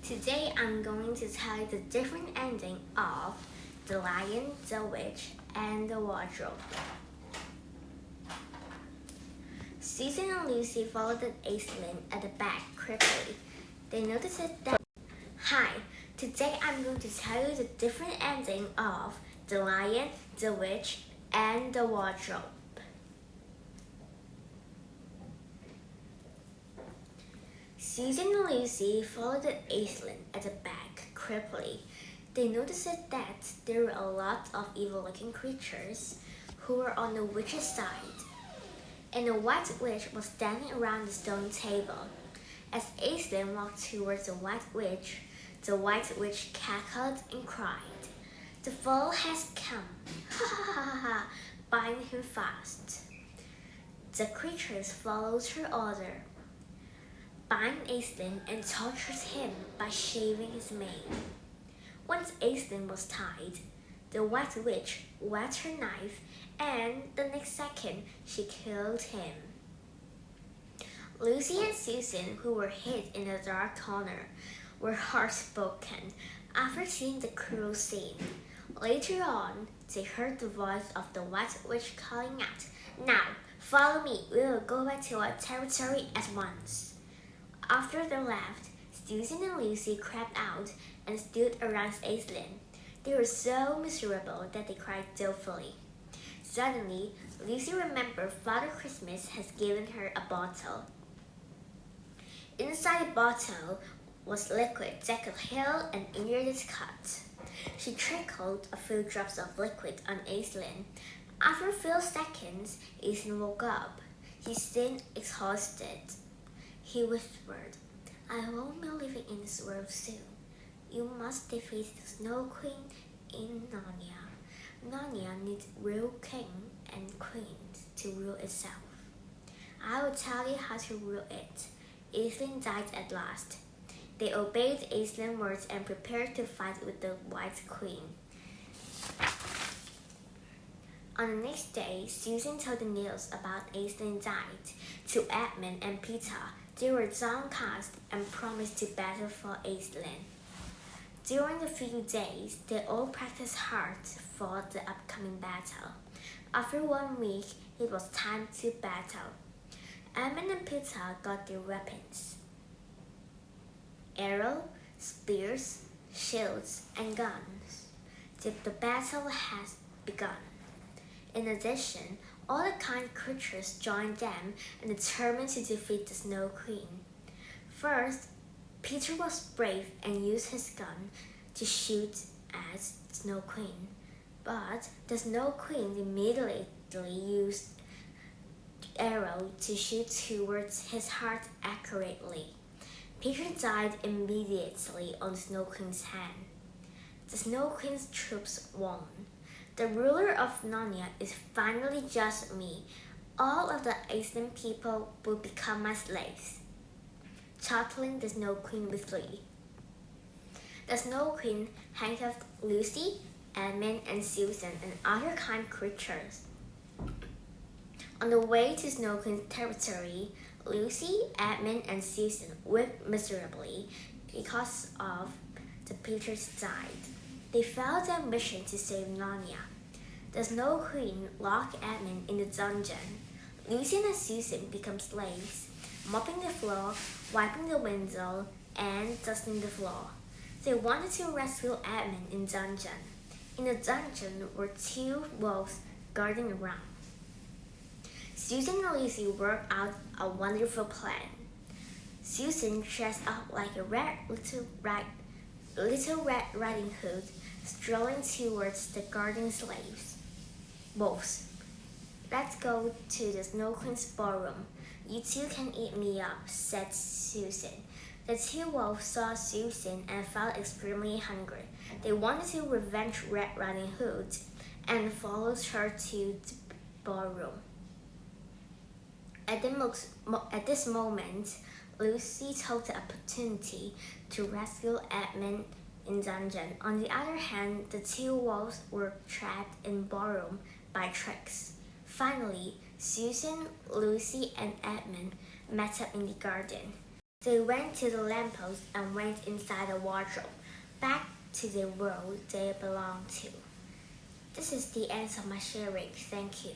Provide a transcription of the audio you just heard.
Today I'm going to tell you the different ending of The Lion, the Witch, and the Wardrobe. Susan and Lucy followed Aislinn at the back quickly. They noticed that... Hi, today I'm going to tell you the different ending of The Lion, the Witch, and the Wardrobe. Susan and Lucy followed Aislinn at the back quickly. They noticed that there were a lot of evil-looking creatures who were on the witch's side, and the White Witch was standing around the stone table. As Aislinn walked towards the White Witch cackled and cried, "The fall has come! Ha ha ha ha! Bind him fast!" The creatures followed her order. Bind Aislinn and tortured him by shaving his mane. Once Aislinn was tied, the White Witch wet her knife, and the next second she killed him. Lucy and Susan, who were hid in a dark corner, were heartbroken after seeing the cruel scene. Later on, they heard the voice of the White Witch calling out, "Now, follow me, we will go back to our territory at once." After they left, Susan and Lucy crept out and stood around Aislinn. They were so miserable that they cried dolefully. Suddenly, Lucy remembered Father Christmas has given her a bottle. Inside the bottle was liquid that could heal an injured cut. She trickled a few drops of liquid on Aislinn. After a few seconds, Aislinn woke up. He seemed exhausted. He whispered, "I won't be living in this world soon. You must defeat the Snow Queen in Narnia. Narnia needs real king and queens to rule itself. I will tell you how to rule it." Aislinn died at last. They obeyed Aislinn's words and prepared to fight with the White Queen. On the next day, Susan told the news about Aislinn died to Edmund and Peter. They were downcast and promised to battle for Aislinn. During the few days, they all practiced hard for the upcoming battle. After 1 week, it was time to battle. Edmund and Peter got their weapons: arrows, spears, shields, and guns. The battle has begun. In addition, all the kind creatures joined them and determined to defeat the Snow Queen. First, Peter was brave and used his gun to shoot at the Snow Queen, but the Snow Queen immediately used the arrow to shoot towards his heart accurately. Peter died immediately on the Snow Queen's hand. The Snow Queen's troops won. The ruler of Narnia is finally just me. All of the Aislinn people will become my slaves, chuckling the Snow Queen with glee. The Snow Queen handcuffed Lucy, Edmund, and Susan and other kind creatures. On the way to Snow Queen's territory, Lucy, Edmund, and Susan wept miserably because of the Peters died. They failed their mission to save Narnia. The Snow Queen locked Edmund in the dungeon. Lucy and Susan became slaves, mopping the floor, wiping the window, and dusting the floor. They wanted to rescue Edmund in the dungeon. In the dungeon were 2 wolves guarding around. Susan and Lucy worked out a wonderful plan. Susan dressed up like a Little Red Riding Hood, strolling towards the guarding slaves. "Wolves, let's go to the Snow Queen's ballroom. You two can eat me up," said Susan. The 2 wolves saw Susan and felt extremely hungry. They wanted to revenge Red Riding Hood and followed her to the ballroom. At this moment, Lucy took the opportunity to rescue Edmund in dungeon. On the other hand, the 2 wolves were trapped in ballroom by tricks. Finally, Susan, Lucy, and Edmund met up in the garden. They went to the lamppost and went inside the wardrobe, back to the world they belonged to. This is the end of my sharing. Thank you.